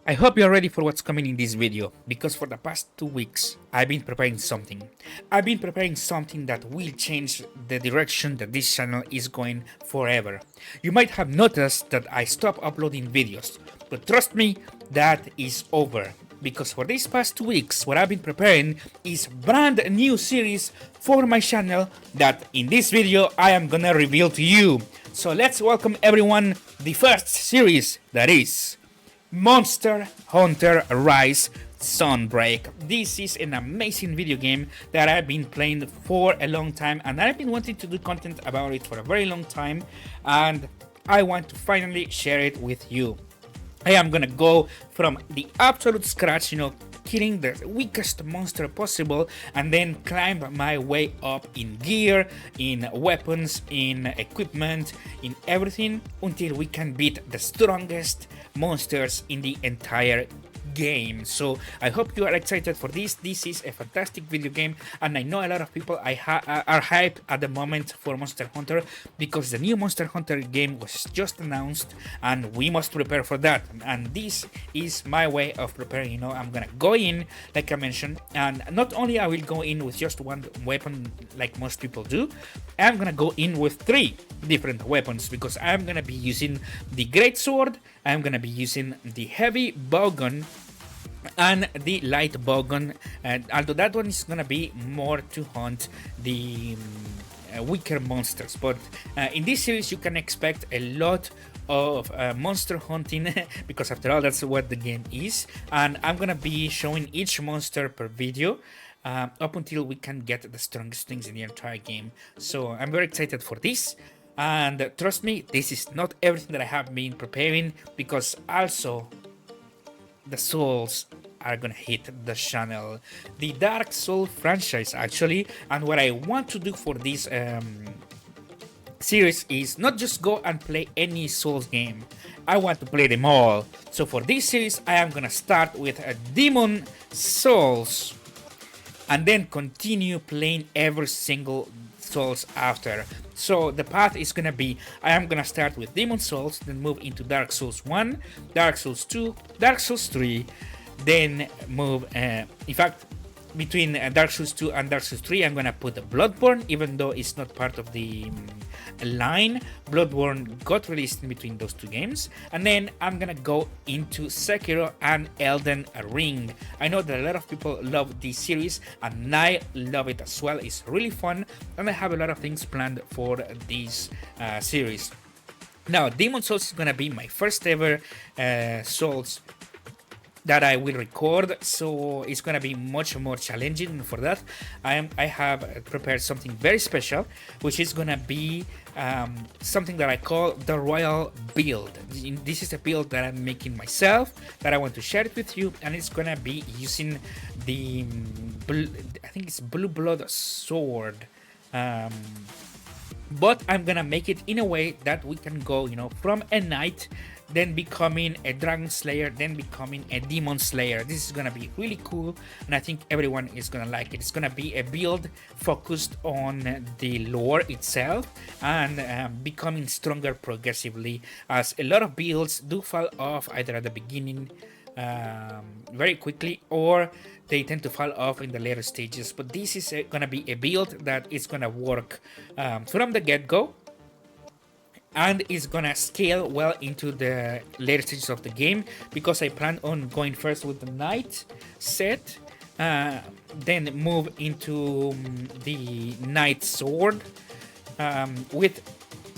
I hope you're ready for what's coming in this video, because for the past 2 weeks, I've been preparing something. I've been preparing something that will change the direction that this channel is going forever. You might have noticed that I stopped uploading videos, but trust me, that is over. Because for these past 2 weeks, what I've been preparing is brand new series for my channel that in this video I am gonna reveal to you. So let's welcome everyone the first series, that is Monster Hunter Rise Sunbreak. This is an amazing video game that I've been playing for a long time, and I've been wanting to do content about it for a very long time, and I want to finally share it with you. I am gonna go from the absolute scratch, killing the weakest monster possible, and then climb my way up in gear, in weapons, in equipment, in everything, until we can beat the strongest monsters in the entire game. So I hope you are excited for this. This is a fantastic video game, and I know a lot of people are hyped at the moment for Monster Hunter, because the new Monster Hunter game was just announced and we must prepare for that. And this is my way of preparing. I'm gonna go in, like I mentioned, and not only I will go in with just one weapon like most people do, I'm gonna go in with 3 different weapons, because I'm gonna be using the great sword, I'm gonna be using the heavy bowgun, and the light bowgun, although that one is gonna be more to hunt the weaker monsters. But in this series you can expect a lot of monster hunting because after all that's what the game is, and I'm gonna be showing each monster per video up until we can get the strongest things in the entire game. So I'm very excited for this. And trust me, this is not everything that I have been preparing, because also the souls are gonna hit the channel, the Dark Soul franchise actually. And what I want to do for this series is not just go and play any Souls game, I want to play them all. So for this series I am gonna start with a Demon Souls, and then continue playing every single Souls after. So the path is gonna be, I am gonna start with Demon Souls, then move into Dark Souls 1, Dark Souls 2, Dark Souls 3, then move, in fact, between Dark Souls 2 and Dark Souls 3, I'm gonna put Bloodborne, even though it's not part of the line. Bloodborne got released in between those 2 games, and then I'm gonna go into Sekiro and Elden Ring. I know that a lot of people love this series, and I love it as well. It's really fun, and I have a lot of things planned for this series. Now, Demon Souls is gonna be my first ever Souls that I will record, so it's gonna be much more challenging. For that, I have prepared something very special, which is gonna be something that I call the Royal Build. This is a build that I'm making myself, that I want to share it with you, and it's gonna be using the I think it's Blue Blood sword. But I'm gonna make it in a way that we can go, from a knight, then becoming a dragon slayer, then becoming a demon slayer. This is gonna be really cool, and I think everyone is gonna like it. It's gonna be a build focused on the lore itself, and becoming stronger progressively, as a lot of builds do fall off either at the beginning very quickly, or they tend to fall off in the later stages. But this is gonna be a build that is gonna work from the get-go, and is gonna scale well into the later stages of the game, because I plan on going first with the knight set, then move into the knight sword with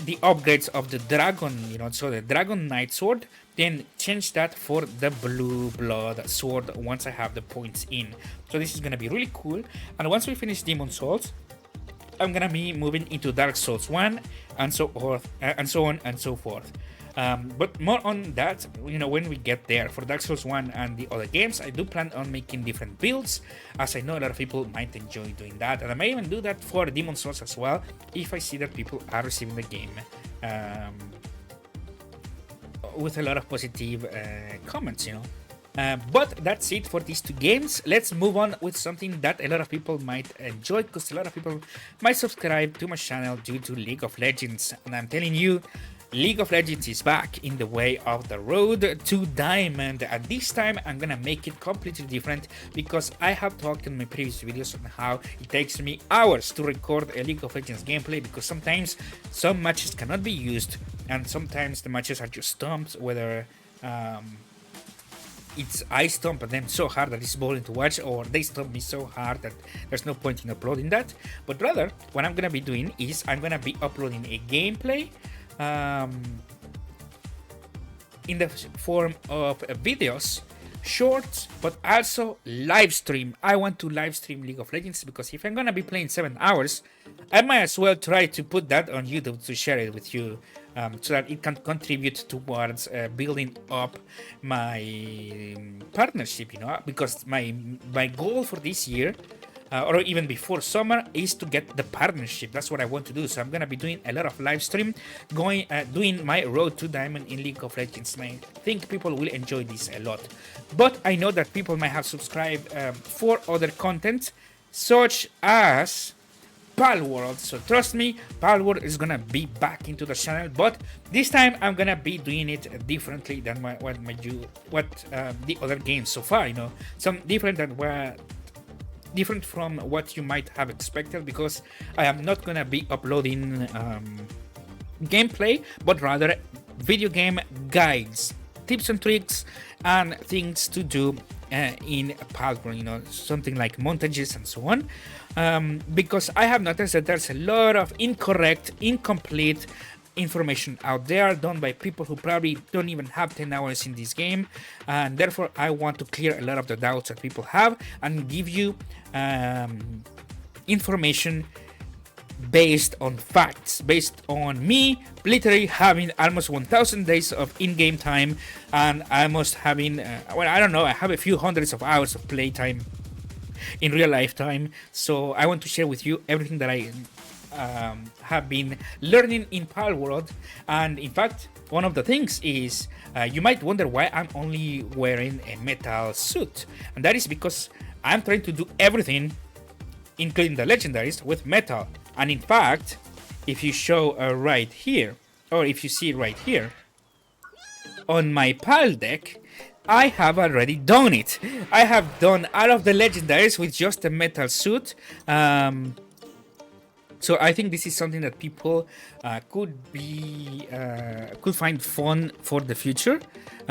the upgrades of the dragon, so the dragon knight sword, then change that for the blue blood sword once I have the points in. So this is gonna be really cool. And once we finish Demon Souls, I'm gonna be moving into Dark Souls 1, and so forth, and so on and so forth. But more on that, when we get there. For Dark Souls 1 and the other games, I do plan on making different builds, as I know a lot of people might enjoy doing that, and I may even do that for Demon Souls as well, if I see that people are receiving the game with a lot of positive comments, But that's it for these 2 games. Let's move on with something that a lot of people might enjoy, because a lot of people might subscribe to my channel due to League of Legends. And I'm telling you, League of Legends is back in the way of the road to Diamond, and this time I'm gonna make it completely different because I have talked in my previous videos on how it takes me hours to record a League of Legends gameplay because sometimes some matches cannot be used and sometimes the matches are just stumps, whether it's I stomp them so hard that it's boring to watch, or they stomp me so hard that there's no point in uploading that. But rather, what I'm gonna be doing is I'm gonna be uploading a gameplay in the form of videos, shorts, but also live stream. I want to live stream League of Legends because if I'm gonna be playing 7 hours, I might as well try to put that on YouTube to share it with you, so that it can contribute towards building up my partnership. You know, because my goal for this year, or even before summer, is to get the partnership. That's what I want to do. So I'm gonna be doing a lot of live stream, doing my road to Diamond in League of Legends. And I think people will enjoy this a lot. But I know that people might have subscribed for other content, such as Palworld. So trust me, Palworld is gonna be back into the channel, but this time I'm gonna be doing it differently than the other games so far. You know, some different from what you might have expected, because I am not gonna be uploading gameplay, but rather video game guides, tips and tricks, and things to do in Palworld. You know, something like montages and so on. Because I have noticed that there's a lot of incorrect, incomplete information out there done by people who probably don't even have 10 hours in this game, and therefore I want to clear a lot of the doubts that people have and give you information based on facts, based on me literally having almost 1000 days of in-game time, and almost having well, I don't know, I have a few hundreds of hours of playtime in real life time. So I want to share with you everything that I have been learning in Palworld. And in fact, one of the things is you might wonder why I'm only wearing a metal suit, and that is because I'm trying to do everything, including the legendaries, with metal. And in fact, if you show right here, or if you see right here on my PAL deck, I have already done it. I have done all of the legendaries with just a metal suit. So I think this is something that people could find fun for the future.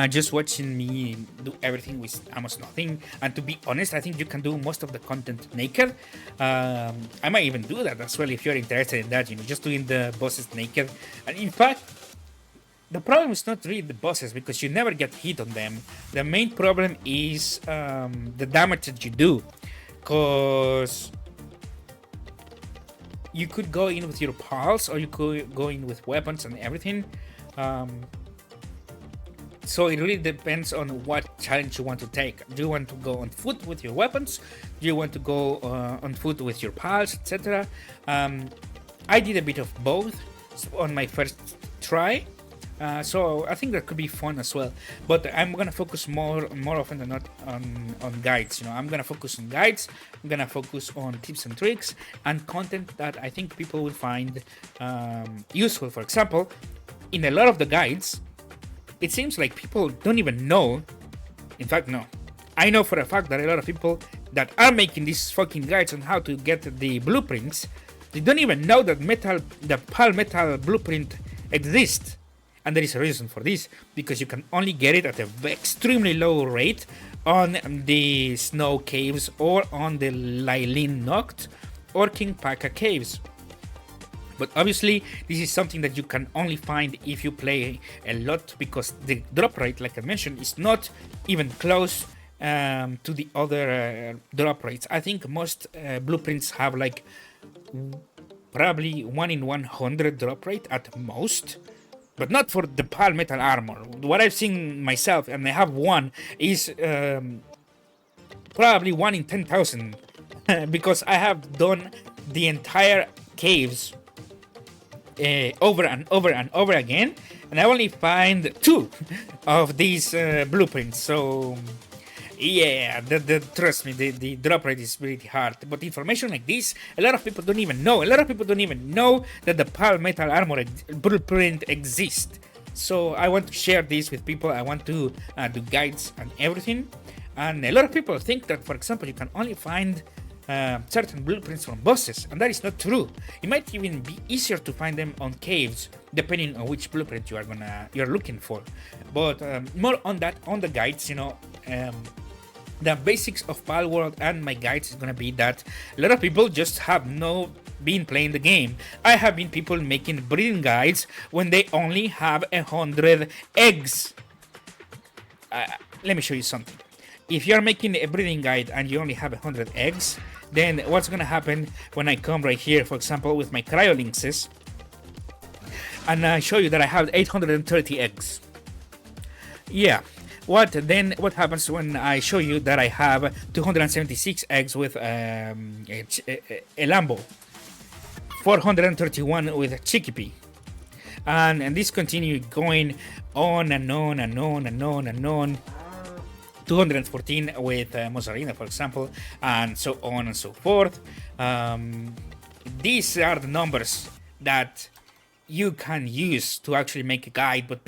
Just watching me do everything with almost nothing. And to be honest, I think you can do most of the content naked. I might even do that as well if you're interested in that. You know, just doing the bosses naked. And in fact, the problem is not really the bosses, because you never get hit on them. The main problem is the damage that you do, because you could go in with your pals, or you could go in with weapons and everything. So it really depends on what challenge you want to take. Do you want to go on foot with your weapons? Do you want to go on foot with your pals, etc.? I did a bit of both on my first try. So I think that could be fun as well, but I'm gonna focus more often than not on guides. You know, I'm gonna focus on guides. I'm gonna focus on tips and tricks and content that I think people will find useful. For example, in a lot of the guides, it seems like people don't even know. In fact, no, I know for a fact that a lot of people that are making these fucking guides on how to get the blueprints, they don't even know that the PAL metal blueprint exists. And there is a reason for this, because you can only get it at an extremely low rate on the Snow Caves, or on the Lylin Noct or King Paka Caves. But obviously, this is something that you can only find if you play a lot, because the drop rate, like I mentioned, is not even close to the other drop rates. I think most blueprints have like probably 1 in 100 drop rate at most. But not for the PAL metal armor. What I've seen myself, and I have one, is probably 1 in 10,000. Because I have done the entire caves over and over and over again, and I only find 2 of these blueprints. So Yeah, trust me, the drop rate is pretty hard. But information like this, a lot of people don't even know. A lot of people don't even know that the Pal Metal Armor blueprint exists. So I want to share this with people. I want to do guides and everything. And a lot of people think that, for example, you can only find certain blueprints from bosses, and that is not true. It might even be easier to find them on caves, depending on which blueprint you're looking for. But more on that on the guides, the basics of Palworld and my guides is gonna be that a lot of people just have no been playing the game. I have been people making breeding guides when they only have 100 eggs. Let me show you something. If you're making a breeding guide and you only have 100 eggs, then what's gonna happen when I come right here, for example, with my cryolinxes, and I show you that I have 830 eggs? Yeah. What happens when I show you that I have 276 eggs with a Lambo, 431 with a Chikipi, and this continue going on and on and on and on and on. 214 with Mozzarella, for example, and so on and so forth. These are the numbers that you can use to actually make a guide, but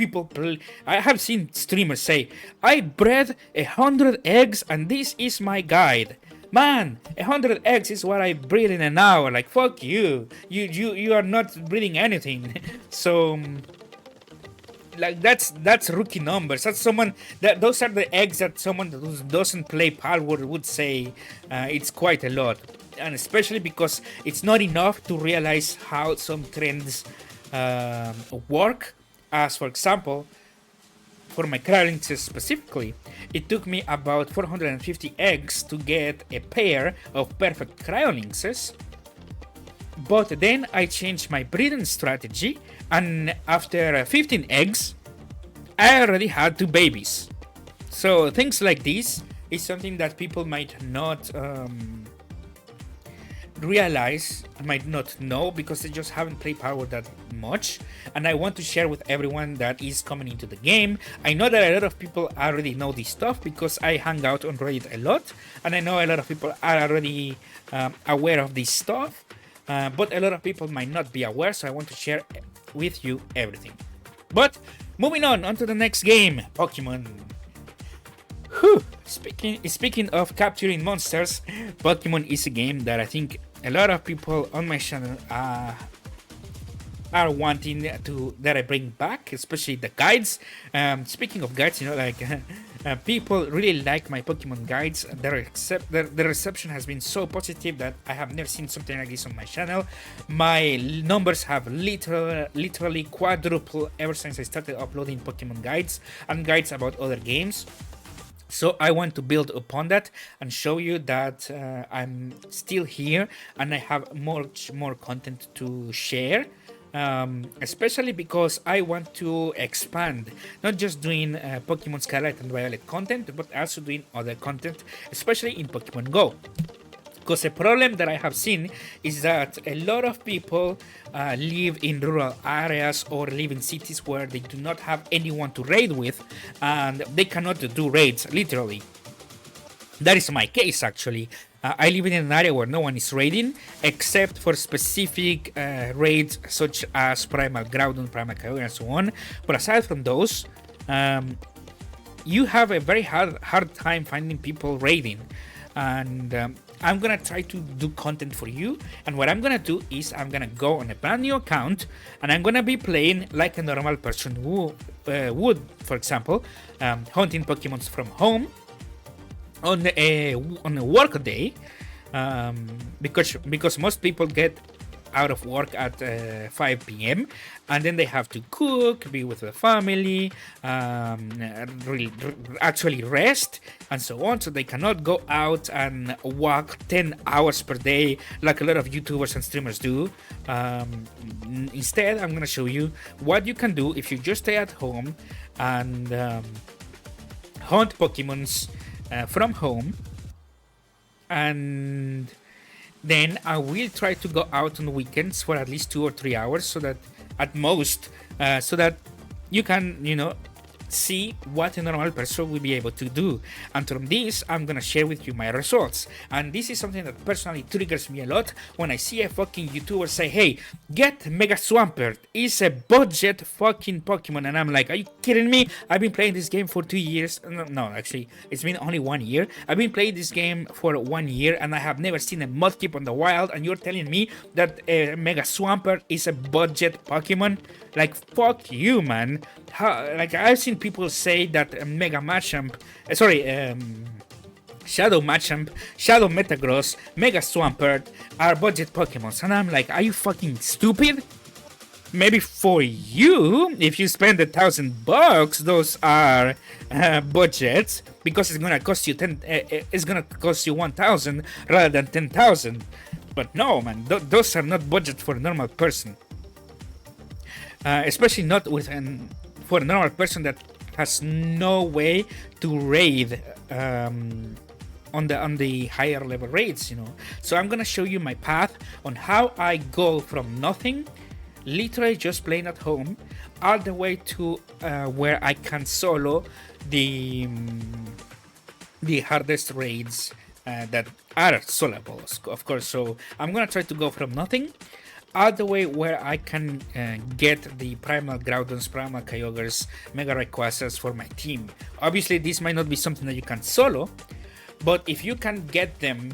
I have seen streamers say, I bred 100 eggs and this is my guide. Man, 100 eggs is what I breed in an hour. Like, fuck you. You are not breeding anything. So like that's rookie numbers. That's someone that those are the eggs that someone who doesn't play Palworld would say it's quite a lot, and especially because it's not enough to realize how some trends work. As for example, for my cryolinxes specifically, it took me about 450 eggs to get a pair of perfect cryolinxes. But then I changed my breeding strategy, and after 15 eggs, I already had 2 babies. So things like this is something that people might not realize, might not know, because they just haven't played Palworld that much. And I want to share with everyone that is coming into the game. I know that a lot of people already know this stuff because I hang out on Reddit a lot, and I know a lot of people are already aware of this stuff. But a lot of people might not be aware, so I want to share with you everything. But moving on to the next game, Pokemon. Whew. Speaking of capturing monsters, Pokemon is a game that I think a lot of people on my channel are wanting that I bring back, especially the guides. Speaking of guides, people really like my Pokemon guides. The reception has been so positive that I have never seen something like this on my channel. My numbers have literally quadrupled ever since I started uploading Pokemon guides and guides about other games. So I want to build upon that and show you that I'm still here and I have much more content to share. Especially because I want to expand, not just doing Pokemon Scarlet and Violet content, but also doing other content, especially in Pokemon Go. Because a problem that I have seen is that a lot of people live in rural areas or live in cities where they do not have anyone to raid with, and they cannot do raids, literally. That is my case, actually. I live in an area where no one is raiding, except for specific raids such as Primal Groudon, Primal Kyogre, and so on. But aside from those, you have a very hard time finding people raiding. And I'm gonna try to do content for you. And what I'm gonna do is I'm gonna go on a brand new account, and I'm gonna be playing like a normal person who would, for example, hunting Pokemon from home on a work day, because most people get out of work at 5 p.m. and then they have to cook, be with the family, actually rest and so on, so they cannot go out and walk 10 hours per day like a lot of YouTubers and streamers do. Instead, I'm gonna show you what you can do if you just stay at home and hunt Pokemons from home. And then I will try to go out on weekends for at least 2 or 3 hours, so that at most, so that you can, see what a normal person will be able to do. And from this, I'm gonna share with you my results. And this is something that personally triggers me a lot when I see a fucking YouTuber say, hey, get Mega Swampert. It's a budget fucking Pokemon. And I'm like, are you kidding me? I've been playing this game for 2 years. No, actually, it's been only 1 year. I've been playing this game for 1 year and I have never seen a Mudkip on the wild. And you're telling me that Mega Swampert is a budget Pokemon? Like, fuck you, man. Like, I've seen people say that Mega Machamp, Shadow Machamp, Shadow Metagross, Mega Swampert are budget Pokemons. And I'm like, are you fucking stupid? Maybe for you, if you spend $1,000, those are budgets because it's gonna cost you it's gonna cost you 1,000 rather than 10,000. But no, man, those are not budget for a normal person. Especially not for a normal person that has no way to raid on the higher level raids, you know. So I'm gonna show you my path on how I go from nothing, literally just playing at home, all the way to where I can solo the hardest raids that are soloable, of course. So I'm gonna try to go from nothing all the way where I can get the Primal Groudons, Primal Kyogres, Mega Rayquazas for my team. Obviously, this might not be something that you can solo, but if you can get them,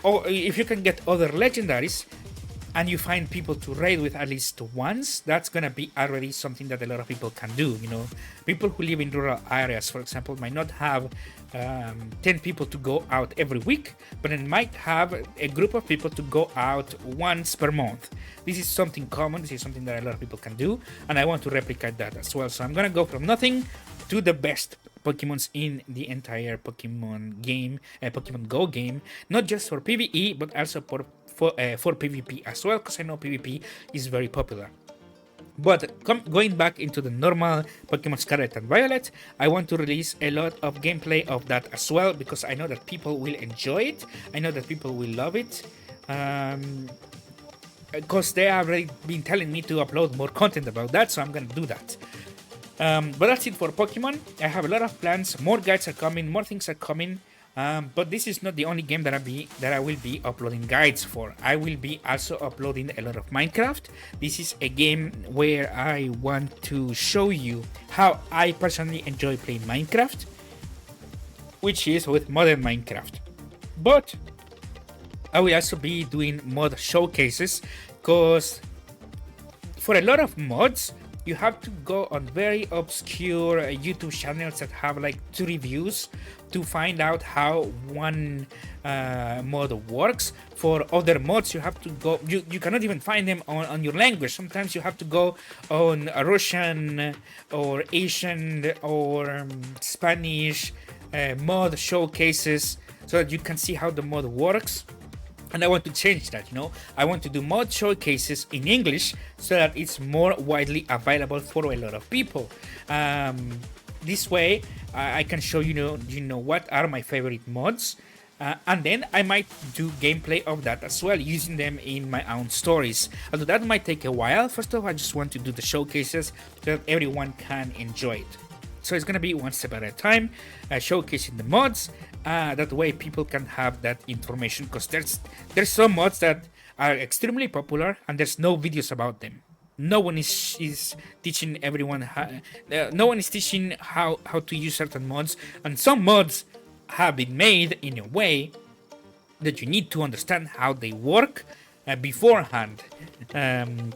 or if you can get other legendaries, and you find people to raid with at least once, that's gonna be already something that a lot of people can do, you know. People who live in rural areas, for example, might not have 10 people to go out every week, but it might have a group of people to go out once per month. This is something common, this is something that a lot of people can do, and I want to replicate that as well. So I'm gonna go from nothing to the best Pokemons in the entire Pokemon game, Pokemon Go game, not just for PvE, but also for PvP as well, because I know PvP is very popular. But going back into the normal Pokemon Scarlet and Violet, I want to release a lot of gameplay of that as well, because I know that people will enjoy it. I know that people will love it. Because they have already been telling me to upload more content about that, so I'm gonna do that. But that's it for Pokemon. I have a lot of plans. More guides are coming, more things are coming. But this is not the only game that I will be uploading guides for. I will be also uploading a lot of Minecraft. This is a game where I want to show you how I personally enjoy playing Minecraft, which is with modern Minecraft. But I will also be doing mod showcases, because for a lot of mods, you have to go on very obscure YouTube channels that have like 2 reviews to find out how one mod works. For other mods, you have to go, you cannot even find them on your language. Sometimes you have to go on Russian or Asian or Spanish mod showcases so that you can see how the mod works. And I want to change that, you know. I want to do mod showcases in English so that it's more widely available for a lot of people. This way, I can show you know what are my favorite mods, and then I might do gameplay of that as well, using them in my own stories. Although that might take a while. First of all, I just want to do the showcases so that everyone can enjoy it. So it's gonna be one step at a time, showcasing the mods. That way people can have that information, because there's some mods that are extremely popular and there's no videos about them. No one is teaching everyone no one is teaching how to use certain mods, and some mods have been made in a way that you need to understand how they work beforehand,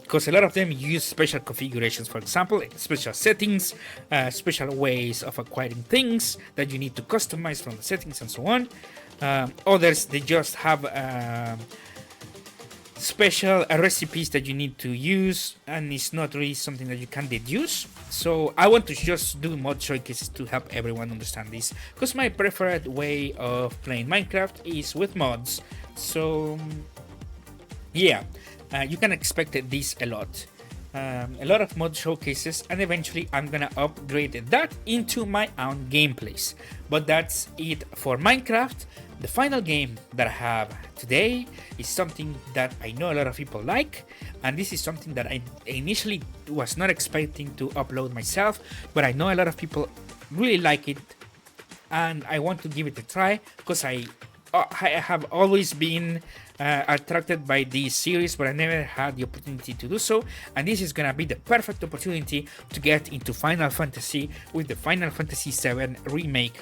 because a lot of them use special configurations, for example, special settings, special ways of acquiring things that you need to customize from the settings and so on. Others, they just have special recipes that you need to use, and it's not really something that you can deduce. So I want to just do mod showcases to help everyone understand this, because my preferred way of playing Minecraft is with mods. So yeah, you can expect this a lot. a lot of mod showcases, and eventually I'm gonna upgrade that into my own gameplays. But that's it for Minecraft. The final game that I have today is something that I know a lot of people like, and this is something that I initially was not expecting to upload myself, but I know a lot of people really like it, and I want to give it a try because I have always been attracted by this series, but I never had the opportunity to do so. And this is gonna be the perfect opportunity to get into Final Fantasy with the Final Fantasy VII Remake.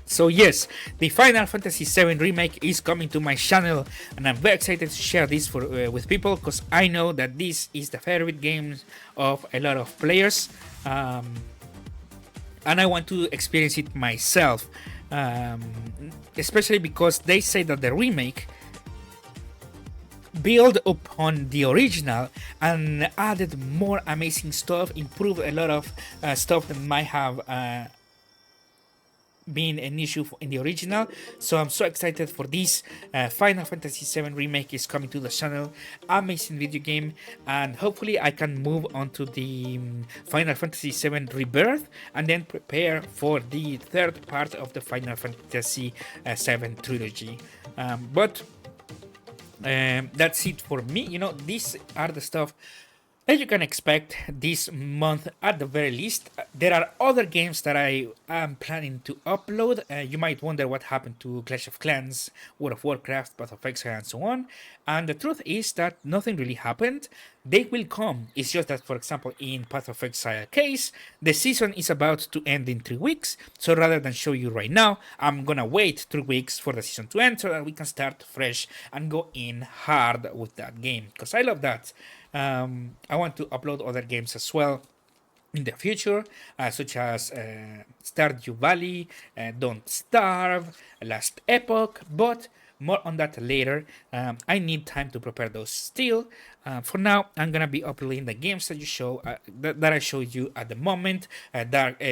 So yes, the Final Fantasy VII Remake is coming to my channel, and I'm very excited to share this with people because I know that this is the favorite game of a lot of players, and I want to experience it myself, especially because they say that the remake build upon the original and added more amazing stuff, improved a lot of stuff that might have been an issue in the original. So I'm so excited for this. Final Fantasy VII Remake is coming to the channel. Amazing video game, and hopefully I can move on to the Final Fantasy VII Rebirth and then prepare for the third part of the Final Fantasy VII trilogy. But that's it for me. You know, these are the stuff that you can expect this month at the very least. There are other games that I am planning to upload. You might wonder what happened to Clash of Clans, World of Warcraft, Path of Exile, and so on. And the truth is that nothing really happened. They will come. It's just that, for example, in Path of Exile case, the season is about to end in 3 weeks. So rather than show you right now, I'm gonna wait 3 weeks for the season to end so that we can start fresh and go in hard with that game. Because I love that. I want to upload other games as well in the future, such as Stardew Valley, Don't Starve, Last Epoch, but more on that later. I need time to prepare those still. For now, I'm gonna be uploading the games that you show that I showed you at the moment: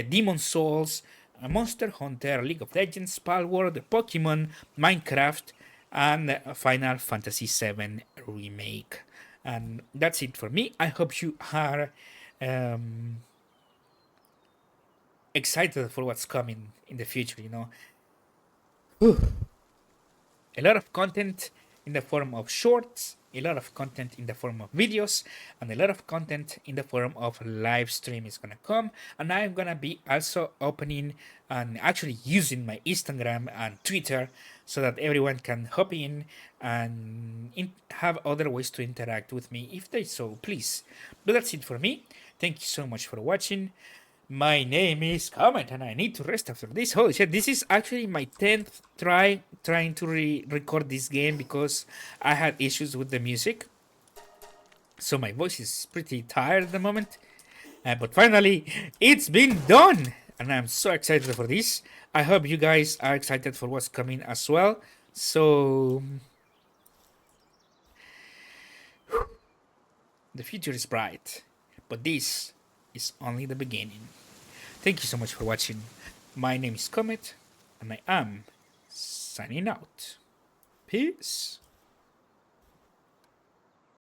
Demon Souls, Monster Hunter, League of Legends, Palworld, Pokemon, Minecraft, and Final Fantasy VII Remake. And that's it for me. I hope you are excited for what's coming in the future. You know, a lot of content in the form of shorts, a lot of content in the form of videos, and a lot of content in the form of live stream is gonna come. And I'm gonna be also opening and actually using my Instagram and Twitter so that everyone can hop in and have other ways to interact with me if they so please. But that's it for me. Thank you so much for watching. My name is Comet, and I need to rest after this. Holy shit, this is actually my 10th try trying to record this game because I had issues with the music. So my voice is pretty tired at the moment. But finally, it's been done! And I'm so excited for this. I hope you guys are excited for what's coming as well. So the future is bright, but this is only the beginning. Thank you so much for watching. My name is Comet, and I am signing out. Peace.